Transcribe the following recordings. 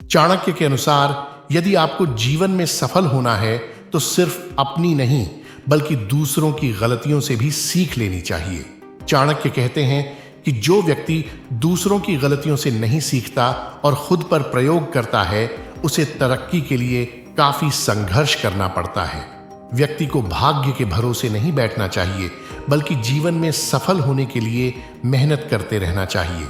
चाणक्य के अनुसार यदि आपको जीवन में सफल होना है तो सिर्फ अपनी नहीं बल्कि दूसरों की गलतियों से भी सीख लेनी चाहिए। चाणक्य कहते हैं कि जो व्यक्ति दूसरों की गलतियों से नहीं सीखता और खुद पर प्रयोग करता है उसे तरक्की के लिए काफी संघर्ष करना पड़ता है। व्यक्ति को भाग्य के भरोसे नहीं बैठना चाहिए बल्कि जीवन में सफल होने के लिए मेहनत करते रहना चाहिए।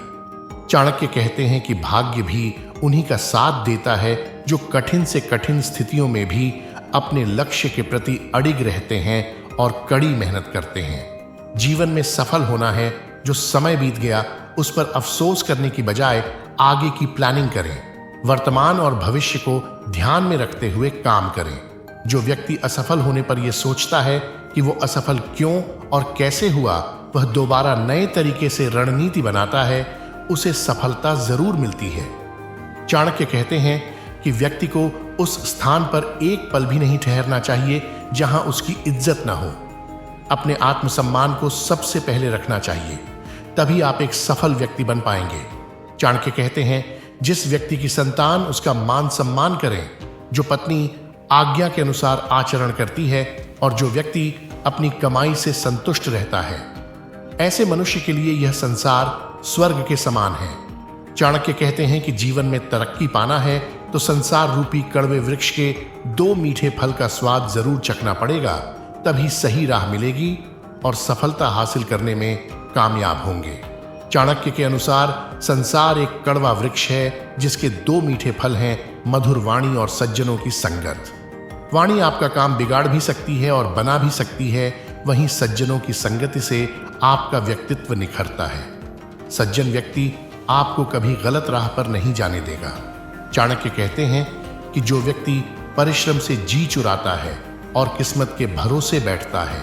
चाणक्य कहते हैं कि भाग्य भी उन्हीं का साथ देता है जो कठिन से कठिन स्थितियों में भी अपने लक्ष्य के प्रति अडिग रहते हैं और कड़ी मेहनत करते हैं। जीवन में सफल होना है, जो समय बीत गया उस पर अफसोस करने की बजाय आगे की प्लानिंग करें, वर्तमान और भविष्य को ध्यान में रखते हुए काम करें। जो व्यक्ति असफल होने पर यह सोचता है कि वो असफल क्यों और कैसे हुआ, वह दोबारा नए तरीके से रणनीति बनाता है, उसे सफलता जरूर मिलती है। चाणक्य कहते हैं कि व्यक्ति को उस स्थान पर एक पल भी नहीं ठहरना चाहिए जहां उसकी इज्जत ना हो। अपने आत्मसम्मान को सबसे पहले रखना चाहिए, तभी आप एक सफल व्यक्ति बन पाएंगे। चाणक्य कहते हैं जिस व्यक्ति की संतान उसका मान सम्मान करें, जो पत्नी आज्ञा के अनुसार आचरण करती है और जो व्यक्ति अपनी कमाई से संतुष्ट रहता है, ऐसे मनुष्य के लिए यह संसार स्वर्ग के समान है। चाणक्य कहते हैं कि जीवन में तरक्की पाना है तो संसार रूपी कड़वे वृक्ष के 2 मीठे फल का स्वाद जरूर चखना पड़ेगा, तभी सही राह मिलेगी और सफलता हासिल करने में कामयाब होंगे। चाणक्य के अनुसार संसार एक कड़वा वृक्ष है जिसके 2 मीठे फल हैं, मधुर वाणी और सज्जनों की संगत। वाणी आपका काम बिगाड़ भी सकती है और बना भी सकती है, वहीं सज्जनों की संगति से आपका व्यक्तित्व निखरता है। सज्जन व्यक्ति आपको कभी गलत राह पर नहीं जाने देगा। चाणक्य कहते हैं कि जो व्यक्ति परिश्रम से जी चुराता है और किस्मत के भरोसे बैठता है,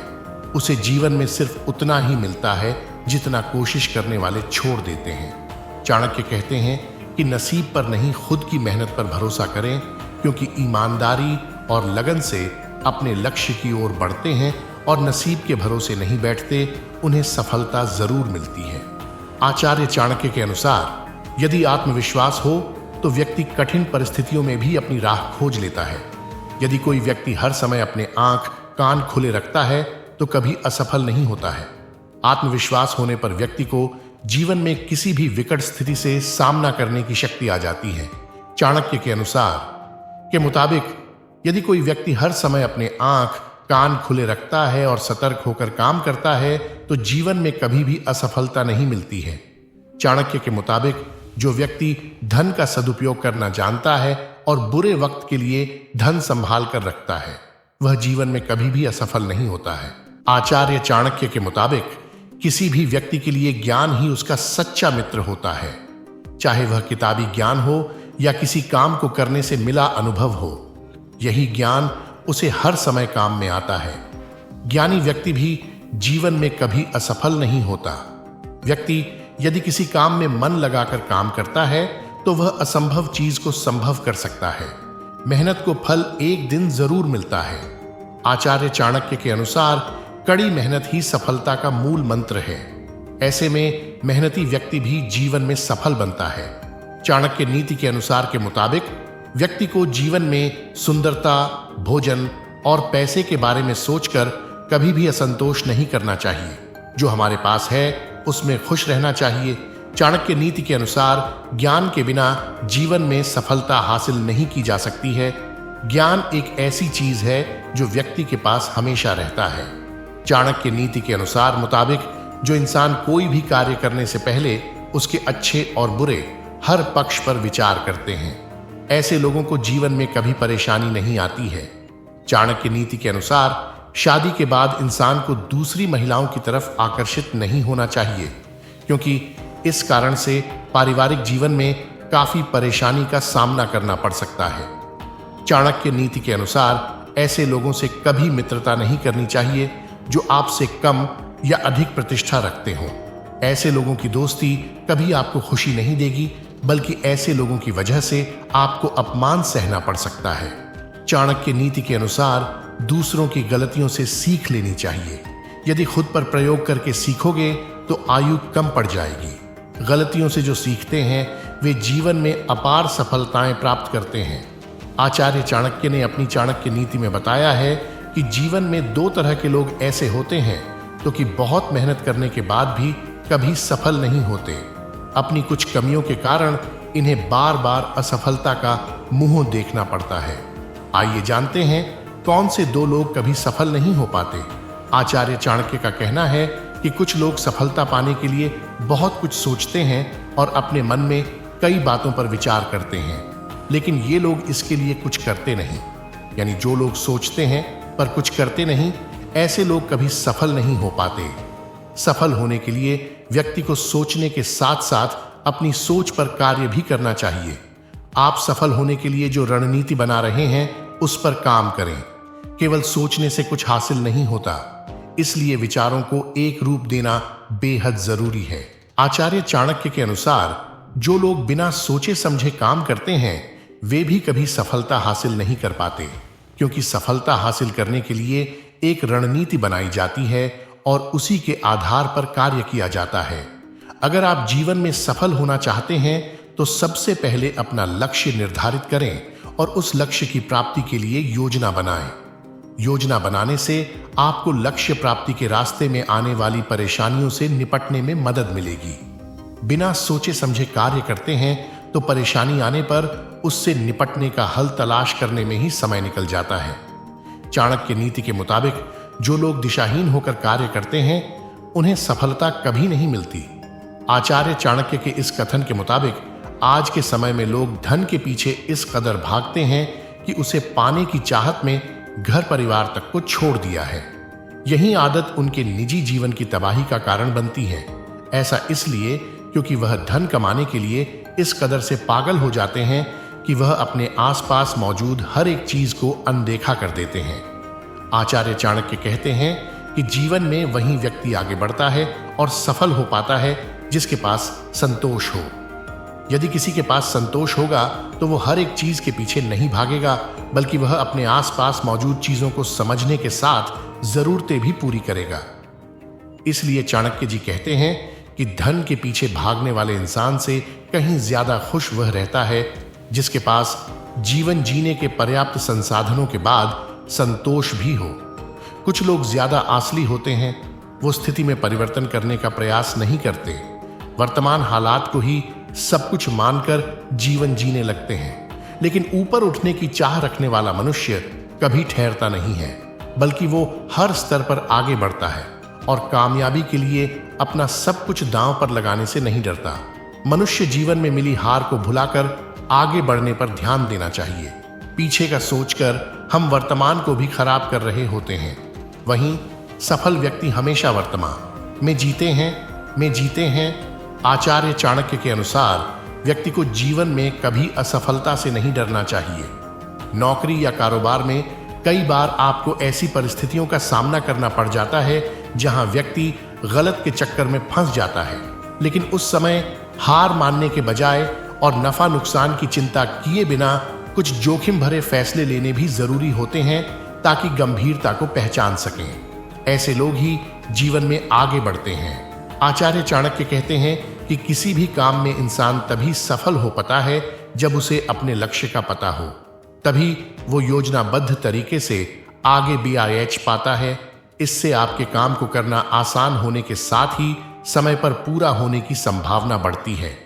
उसे जीवन में सिर्फ उतना ही मिलता है जितना कोशिश करने वाले छोड़ देते हैं। चाणक्य कहते हैं कि नसीब पर नहीं, खुद की मेहनत पर भरोसा करें, क्योंकि ईमानदारी और लगन से अपने लक्ष्य की ओर बढ़ते हैं और नसीब के भरोसे नहीं बैठते, उन्हें सफलता जरूर मिलती है। आचार्य चाणक्य के अनुसार यदि आत्मविश्वास हो तो व्यक्ति कठिन परिस्थितियों में भी अपनी राह खोज लेता है। यदि कोई व्यक्ति हर समय अपने आंख कान खुले रखता है तो कभी असफल नहीं होता है। आत्मविश्वास होने पर व्यक्ति को जीवन में किसी भी विकट स्थिति से सामना करने की शक्ति आ जाती है। चाणक्य के अनुसार के मुताबिक यदि कोई व्यक्ति हर समय अपने आंख कान खुले रखता है और सतर्क होकर काम करता है तो जीवन में कभी भी असफलता नहीं मिलती है। चाणक्य के मुताबिक जो व्यक्ति धन का सदुपयोग करना जानता है और बुरे वक्त के लिए धन संभाल कर रखता है, वह जीवन में कभी भी असफल नहीं होता है। आचार्य चाणक्य के मुताबिक किसी भी व्यक्ति के लिए ज्ञान ही उसका सच्चा मित्र होता है, चाहे वह किताबी ज्ञान हो या किसी काम को करने से मिला अनुभव हो। यही ज्ञान उसे हर समय काम में आता है। ज्ञानी व्यक्ति भी जीवन में कभी असफल नहीं होता। व्यक्ति यदि किसी काम में मन लगाकर काम करता है तो वह असंभव चीज को संभव कर सकता है। मेहनत को फल एक दिन जरूर मिलता है। आचार्य चाणक्य के अनुसार कड़ी मेहनत ही सफलता का मूल मंत्र है। ऐसे में मेहनती व्यक्ति भी जीवन में सफल बनता है। चाणक्य नीति के अनुसार के मुताबिक व्यक्ति को जीवन में सुंदरता, भोजन और पैसे के बारे में सोचकर कभी भी असंतोष नहीं करना चाहिए। जो हमारे पास है उसमें खुश रहना चाहिए। चाणक्य नीति के अनुसार ज्ञान के बिना जीवन में सफलता हासिल नहीं की जा सकती है। ज्ञान एक ऐसी चीज है जो व्यक्ति के पास हमेशा रहता है। चाणक्य नीति के अनुसार मुताबिक जो इंसान कोई भी कार्य करने से पहले उसके अच्छे और बुरे हर पक्ष पर विचार करते हैं, ऐसे लोगों को जीवन में कभी परेशानी नहीं आती है। चाणक्य नीति के अनुसार शादी के बाद इंसान को दूसरी महिलाओं की तरफ आकर्षित नहीं होना चाहिए, क्योंकि इस कारण से पारिवारिक जीवन में काफी परेशानी का सामना करना पड़ सकता है। चाणक्य नीति के अनुसार ऐसे लोगों से कभी मित्रता नहीं करनी चाहिए जो आपसे कम या अधिक प्रतिष्ठा रखते हों। ऐसे लोगों की दोस्ती कभी आपको खुशी नहीं देगी, बल्कि ऐसे लोगों की वजह से आपको अपमान सहना पड़ सकता है। चाणक्य नीति के अनुसार दूसरों की गलतियों से सीख लेनी चाहिए। यदि खुद पर प्रयोग करके सीखोगे तो आयु कम पड़ जाएगी। गलतियों से जो सीखते हैं वे जीवन में अपार सफलताएं प्राप्त करते हैं। आचार्य चाणक्य ने अपनी चाणक्य नीति में बताया है कि जीवन में दो तरह के लोग ऐसे होते हैं तो कि बहुत मेहनत करने के बाद भी कभी सफल नहीं होते। अपनी कुछ कमियों के कारण इन्हें बार बार असफलता का मुंह देखना पड़ता है। आइए जानते हैं कौन से दो लोग कभी सफल नहीं हो पाते। आचार्य चाणक्य का कहना है कि कुछ लोग सफलता पाने के लिए बहुत कुछ सोचते हैं और अपने मन में कई बातों पर विचार करते हैं, लेकिन ये लोग इसके लिए कुछ करते नहीं। यानी जो लोग सोचते हैं पर कुछ करते नहीं, ऐसे लोग कभी सफल नहीं हो पाते। सफल होने के लिए व्यक्ति को सोचने के साथ साथ अपनी सोच पर कार्य भी करना चाहिए। आप सफल होने के लिए जो रणनीति बना रहे हैं उस पर काम करें। केवल सोचने से कुछ हासिल नहीं होता, इसलिए विचारों को एक रूप देना बेहद जरूरी है। आचार्य चाणक्य के अनुसार जो लोग बिना सोचे समझे काम करते हैं वे भी कभी सफलता हासिल नहीं कर पाते, क्योंकि सफलता हासिल करने के लिए एक रणनीति बनाई जाती है और उसी के आधार पर कार्य किया जाता है। अगर आप जीवन में सफल होना चाहते हैं तो सबसे पहले अपना लक्ष्य निर्धारित करें और उस लक्ष्य की प्राप्ति के लिए योजना बनाएं। योजना बनाने से आपको लक्ष्य प्राप्ति के रास्ते में आने वाली परेशानियों से निपटने में मदद मिलेगी। बिना सोचे समझे कार्य करते हैं तो परेशानी आने पर उससे निपटने का हल तलाश करने में ही समय निकल जाता है। चाणक्य नीति के मुताबिक जो लोग दिशाहीन होकर कार्य करते हैं उन्हें सफलता कभी नहीं मिलती। आचार्य चाणक्य के इस कथन के मुताबिक आज के समय में लोग धन के पीछे इस कदर भागते हैं कि उसे पाने की चाहत में घर परिवार तक को छोड़ दिया है। यही आदत उनके निजी जीवन की तबाही का कारण बनती है। ऐसा इसलिए क्योंकि वह धन कमाने के लिए इस कदर से पागल हो जाते हैं कि वह अपने आसपास मौजूद हर एक चीज को अनदेखा कर देते हैं। आचार्य चाणक्य कहते हैं कि जीवन में वही व्यक्ति आगे बढ़ता है और सफल हो पाता है जिसके पास संतोष हो। यदि किसी के पास संतोष होगा तो वो हर एक चीज के पीछे नहीं भागेगा, बल्कि वह अपने आसपास मौजूद चीजों को समझने के साथ जरूरतें भी पूरी करेगा। इसलिए चाणक्य जी कहते हैं कि धन के पीछे भागने वाले इंसान से कहीं ज्यादा खुश वह रहता है जिसके पास जीवन जीने के पर्याप्त संसाधनों के बाद संतोष भी हो। कुछ लोग ज्यादा आसली होते हैं, वो स्थिति में परिवर्तन करने का प्रयास नहीं करते, वर्तमान हालात को ही सब कुछ मानकर जीवन जीने लगते हैं। लेकिन ऊपर उठने की चाह रखने वाला मनुष्य कभी ठहरता नहीं है, बल्कि वो हर स्तर पर आगे बढ़ता है और कामयाबी के लिए अपना सब कुछ दांव पर लगाने से नहीं डरता। मनुष्य जीवन में मिली हार को भुलाकर आगे बढ़ने पर ध्यान देना चाहिए। पीछे का सोचकर हम वर्तमान को भी खराब कर रहे होते हैं। वहीं सफल व्यक्ति हमेशा वर्तमान में जीते हैं। आचार्य चाणक्य के अनुसार व्यक्ति को जीवन में कभी असफलता से नहीं डरना चाहिए। नौकरी या कारोबार में कई बार आपको ऐसी परिस्थितियों का सामना करना पड़ जाता है जहां व्यक्ति गलत के चक्कर में फंस जाता है, लेकिन उस समय हार मानने के बजाय और नफा नुकसान की चिंता किए बिना कुछ जोखिम भरे फैसले लेने भी जरूरी होते हैं ताकि गंभीरता को पहचान सकें। ऐसे लोग ही जीवन में आगे बढ़ते हैं। आचार्य चाणक्य कहते हैं कि किसी भी काम में इंसान तभी सफल हो पाता है जब उसे अपने लक्ष्य का पता हो, तभी वो योजनाबद्ध तरीके से आगे BIH पाता है। इससे आपके काम को करना आसान होने के साथ ही समय पर पूरा होने की संभावना बढ़ती है।